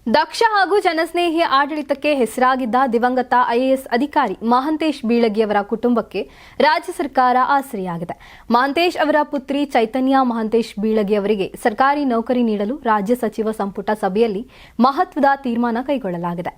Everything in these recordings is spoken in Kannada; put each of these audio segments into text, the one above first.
ದಕ್ಷ ಹಾಗೂ ಜನಸ್ನೇಹಿ ಆಡಳಿತಕ್ಕೆ ಹೆಸರಾಗಿದ್ದ ದಿವಂಗತ ಐಎಎಸ್ ಅಧಿಕಾರಿ ಮಹಾಂತೇಶ್ ಬೀಳಗಿಯವರ ಕುಟುಂಬಕ್ಕೆ ರಾಜ್ಯ ಸರ್ಕಾರ ಆಸರೆಯಾಗಿದೆ. ಮಹಾಂತೇಶ್ ಅವರ ಪುತ್ರಿ ಚೈತನ್ಯ ಮಹಾಂತೇಶ್ ಬೀಳಗಿ ಅವರಿಗೆ ಸರ್ಕಾರಿ ನೌಕರಿ ನೀಡಲು ರಾಜ್ಯ ಸಚಿವ ಸಂಪುಟ ಸಭೆಯಲ್ಲಿ ಮಹತ್ವದ ತೀರ್ಮಾನ ಕೈಗೊಳ್ಳಲಾಗಿದೆ.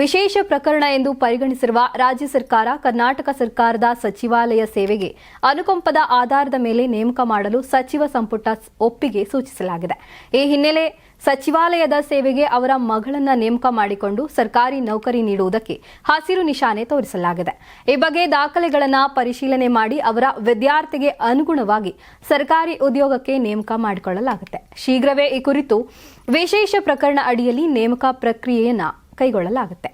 ವಿಶೇಷ ಪ್ರಕರಣ ಎಂದು ಪರಿಗಣಿಸಿರುವ ರಾಜ್ಯ ಸರ್ಕಾರ ಕರ್ನಾಟಕ ಸರ್ಕಾರದ ಸಚಿವಾಲಯ ಸೇವೆಗೆ ಅನುಕಂಪದ ಆಧಾರದ ಮೇಲೆ ನೇಮಕ ಮಾಡಲು ಸಚಿವ ಸಂಪುಟ ಒಪ್ಪಿಗೆ ಸೂಚಿಸಲಾಗಿದೆ. ಈ ಹಿನ್ನೆಲೆ ಸಚಿವಾಲಯದ ಸೇವೆಗೆ ಅವರ ಮಗಳನ್ನ ನೇಮಕ ಮಾಡಿಕೊಂಡು ಸರ್ಕಾರಿ ನೌಕರಿ ನೀಡುವುದಕ್ಕೆ ಹಸಿರು ನಿಶಾನೆ ತೋರಿಸಲಾಗಿದೆ. ಈ ಬಗ್ಗೆ ದಾಖಲೆಗಳನ್ನು ಪರಿಶೀಲನೆ ಮಾಡಿ ಅವರ ವಿದ್ಯಾರ್ಥಿಗೆ ಅನುಗುಣವಾಗಿ ಸರ್ಕಾರಿ ಉದ್ಯೋಗಕ್ಕೆ ನೇಮಕ ಮಾಡಿಕೊಳ್ಳಲಾಗುತ್ತೆ. ಶೀಘ್ರವೇ ಈ ಕುರಿತು ವಿಶೇಷ ಪ್ರಕರಣ ಅಡಿಯಲ್ಲಿ ನೇಮಕ ಪ್ರಕ್ರಿಯೆಯನ್ನು ಕೈಗೊಳ್ಳಲಾಗುತ್ತೆ.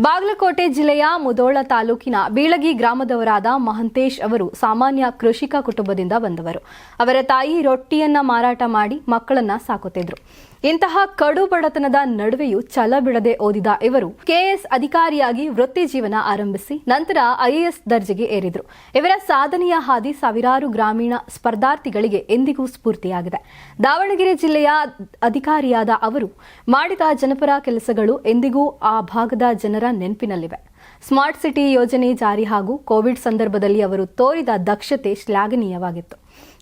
ಬಾಗಲಕೋಟೆ ಜಿಲ್ಲೆಯ ಮುಧೋಳ ತಾಲೂಕಿನ ಬೀಳಗಿ ಗ್ರಾಮದವರಾದ ಮಹಾಂತೇಶ್ ಅವರು ಸಾಮಾನ್ಯ ಕೃಷಿಕ ಕುಟುಂಬದಿಂದ ಬಂದವರು. ಅವರ ತಾಯಿ ರೊಟ್ಟಿಯನ್ನ ಮಾರಾಟ ಮಾಡಿ ಮಕ್ಕಳನ್ನ ಸಾಕುತ್ತಿದ್ರು. ಇಂತಹ ಕಡು ಬಡತನದ ನಡುವೆಯೂ ಛಲ ಬಿಡದೆ ಓದಿದ ಇವರು ಕೆಎಎಸ್ ಅಧಿಕಾರಿಯಾಗಿ ವೃತ್ತಿ ಜೀವನ ಆರಂಭಿಸಿ ನಂತರ ಐಎಎಸ್ ದರ್ಜೆಗೆ ಏರಿದ್ರು. ಇವರ ಸಾಧನೆಯ ಹಾದಿ ಸಾವಿರಾರು ಗ್ರಾಮೀಣ ಸ್ಪರ್ಧಾರ್ಥಿಗಳಿಗೆ ಎಂದಿಗೂ ಸ್ಫೂರ್ತಿಯಾಗಿದೆ. ದಾವಣಗೆರೆ ಜಿಲ್ಲೆಯ ಅಧಿಕಾರಿಯಾದ ಅವರು ಮಾಡಿದ ಜನಪರ ಕೆಲಸಗಳು ಎಂದಿಗೂ ಆ ಭಾಗದ ಜನರ ನೆನಪಿನಲ್ಲಿವೆ. ಸ್ಮಾರ್ಟ್ ಸಿಟಿ ಯೋಜನೆ ಜಾರಿ ಹಾಗೂ ಕೋವಿಡ್ ಸಂದರ್ಭದಲ್ಲಿ ಅವರು ತೋರಿದ ದಕ್ಷತೆ ಶ್ಲಾಘನೀಯವಾಗಿತ್ತು.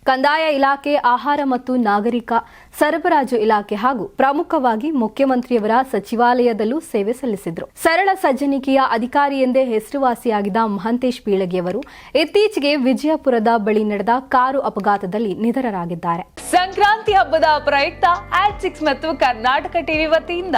ಕಂದಾಯ ಇಲಾಖೆ, ಆಹಾರ ಮತ್ತು ನಾಗರಿಕ ಸರಬರಾಜು ಇಲಾಖೆ ಹಾಗೂ ಪ್ರಮುಖವಾಗಿ ಮುಖ್ಯಮಂತ್ರಿಯವರ ಸಚಿವಾಲಯದಲ್ಲೂ ಸೇವೆ ಸಲ್ಲಿಸಿದ್ರು. ಸರಳ ಸಜ್ಜನಿಕೆಯ ಅಧಿಕಾರಿ ಎಂದೇ ಹೆಸರುವಾಸಿಯಾಗಿದ್ದ ಮಹಾಂತೇಶ್ ಬೀಳಗಿಯವರು ಇತ್ತೀಚೆಗೆ ವಿಜಯಪುರದ ಬಳಿ ನಡೆದ ಕಾರು ಅಪಘಾತದಲ್ಲಿ ನಿಧನರಾಗಿದ್ದಾರೆ. ಸಂಕ್ರಾಂತಿ ಹಬ್ಬದ ಪ್ರಯುಕ್ತ ಆಟ್6 ಮತ್ತು ಕರ್ನಾಟಕ ಟಿವಿ ವತಿಯಿಂದ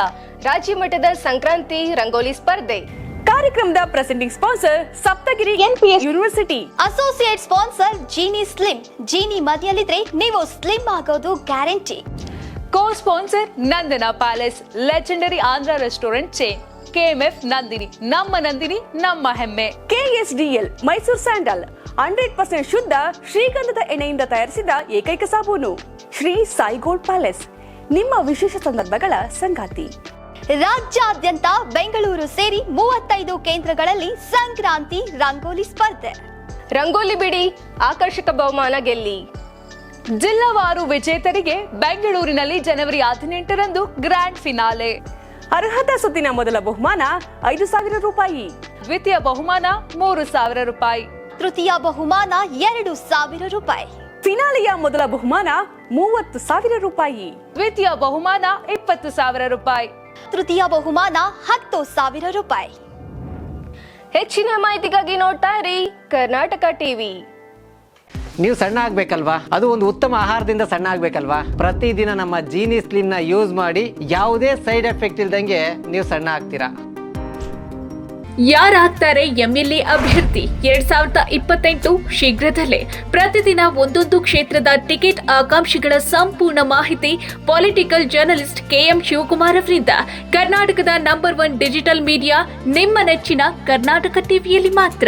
ರಾಜ್ಯ ಮಟ್ಟದ ಸಂಕ್ರಾಂತಿ ರಂಗೋಲಿ ಸ್ಪರ್ಧೆ. ಕಾರ್ಯಕ್ರಮದ presenting sponsor Saptagiri NPS university. Associate sponsor Jeeni slim. Jeeni ಮನೆಯಲ್ಲಿದ್ರೆ ನೀವು ಸ್ಲಿಮ್ ಆಗೋದು guarantee. Co sponsor Nandana palace, legendary Andhra restaurant chain. KMF Nandini, ನಮ್ಮ ಹೆಮ್ಮೆ. KSDL ಮೈಸೂರು ಸ್ಯಾಂಡಲ್ 100% ಶುದ್ಧ ಶ್ರೀಗಂಧದ ಎಣ್ಣೆಯಿಂದ ತಯಾರಿಸಿದ ಏಕೈಕ ಸಾಬೂನು. ಶ್ರೀ ಸಾಯಿ ಗೋಲ್ಡ್ ಪ್ಯಾಲೇಸ್, ನಿಮ್ಮ ವಿಶೇಷ ಸಂದರ್ಭಗಳ ಸಂಗಾತಿ. ರಾಜ್ಯಾದ್ಯಂತ ಬೆಂಗಳೂರು ಸೇರಿ 35 ಕೇಂದ್ರಗಳಲ್ಲಿ ಸಂಕ್ರಾಂತಿ ರಂಗೋಲಿ ಸ್ಪರ್ಧೆ. ರಂಗೋಲಿ ಬಿಡಿ, ಆಕರ್ಷಕ ಬಹುಮಾನ ಗೆಲ್ಲಿ. ಜಿಲ್ಲಾವಾರು ವಿಜೇತರಿಗೆ ಬೆಂಗಳೂರಿನಲ್ಲಿ ಜನವರಿ 18ರಂದು ಗ್ರ್ಯಾಂಡ್ ಫಿನಾಲೆ. ಅರ್ಹತಾ ಸುತ್ತಿನ ಮೊದಲ ಬಹುಮಾನ 5,000 ರೂಪಾಯಿ, ದ್ವಿತೀಯ ಬಹುಮಾನ 3,000 ರೂಪಾಯಿ, ತೃತೀಯ ಬಹುಮಾನ 2,000 ರೂಪಾಯಿ, ಫಿನಾಲೆಯ ಮೊದಲ ಬಹುಮಾನ 30,000 ರೂಪಾಯಿ, ದ್ವಿತೀಯ ಬಹುಮಾನ 20,000 ರೂಪಾಯಿ, ತೃತೀಯ ಬಹುಮಾನ 10,000 ರೂಪಾಯಿ. ಹೆಚ್ಚಿನ ಮಾಹಿತಿಗಾಗಿ ನೋಡ್ತಾ ಇರಿ ಕರ್ನಾಟಕ ಟಿವಿ. ನೀವು ಸಣ್ಣ ಆಗ್ಬೇಕಲ್ವಾ? ಅದು ಒಂದು ಉತ್ತಮ ಆಹಾರದಿಂದ ಸಣ್ಣ ಆಗ್ಬೇಕಲ್ವಾ? ಪ್ರತಿದಿನ ನಮ್ಮ ಜೀನಿ ಸ್ಲಿಮ್ ನ ಯೂಸ್ ಮಾಡಿ ಯಾವುದೇ ಸೈಡ್ ಎಫೆಕ್ಟ್ ಇಲ್ದಂಗೆ ನೀವು ಸಣ್ಣ ಆಗ್ತೀರಾ. ಯಾರಾಗ್ತಾರೆ MLA ಅಭ್ಯರ್ಥಿ 2028 ಶೀಘ್ರದಲ್ಲೇ. ಪ್ರತಿದಿನ ಒಂದೊಂದು ಕ್ಷೇತ್ರದ ಟಿಕೆಟ್ ಆಕಾಂಕ್ಷಿಗಳ ಸಂಪೂರ್ಣ ಮಾಹಿತಿ ಪೊಲಿಟಿಕಲ್ ಜರ್ನಲಿಸ್ಟ್ KM ಶಿವಕುಮಾರ್ ಅವರಿಂದ. ಕರ್ನಾಟಕದ ನಂಬರ್ 1 ಡಿಜಿಟಲ್ ಮೀಡಿಯಾ ನಿಮ್ಮ ನೆಚ್ಚಿನ ಕರ್ನಾಟಕ ಟಿವಿಯಲ್ಲಿ ಮಾತ್ರ.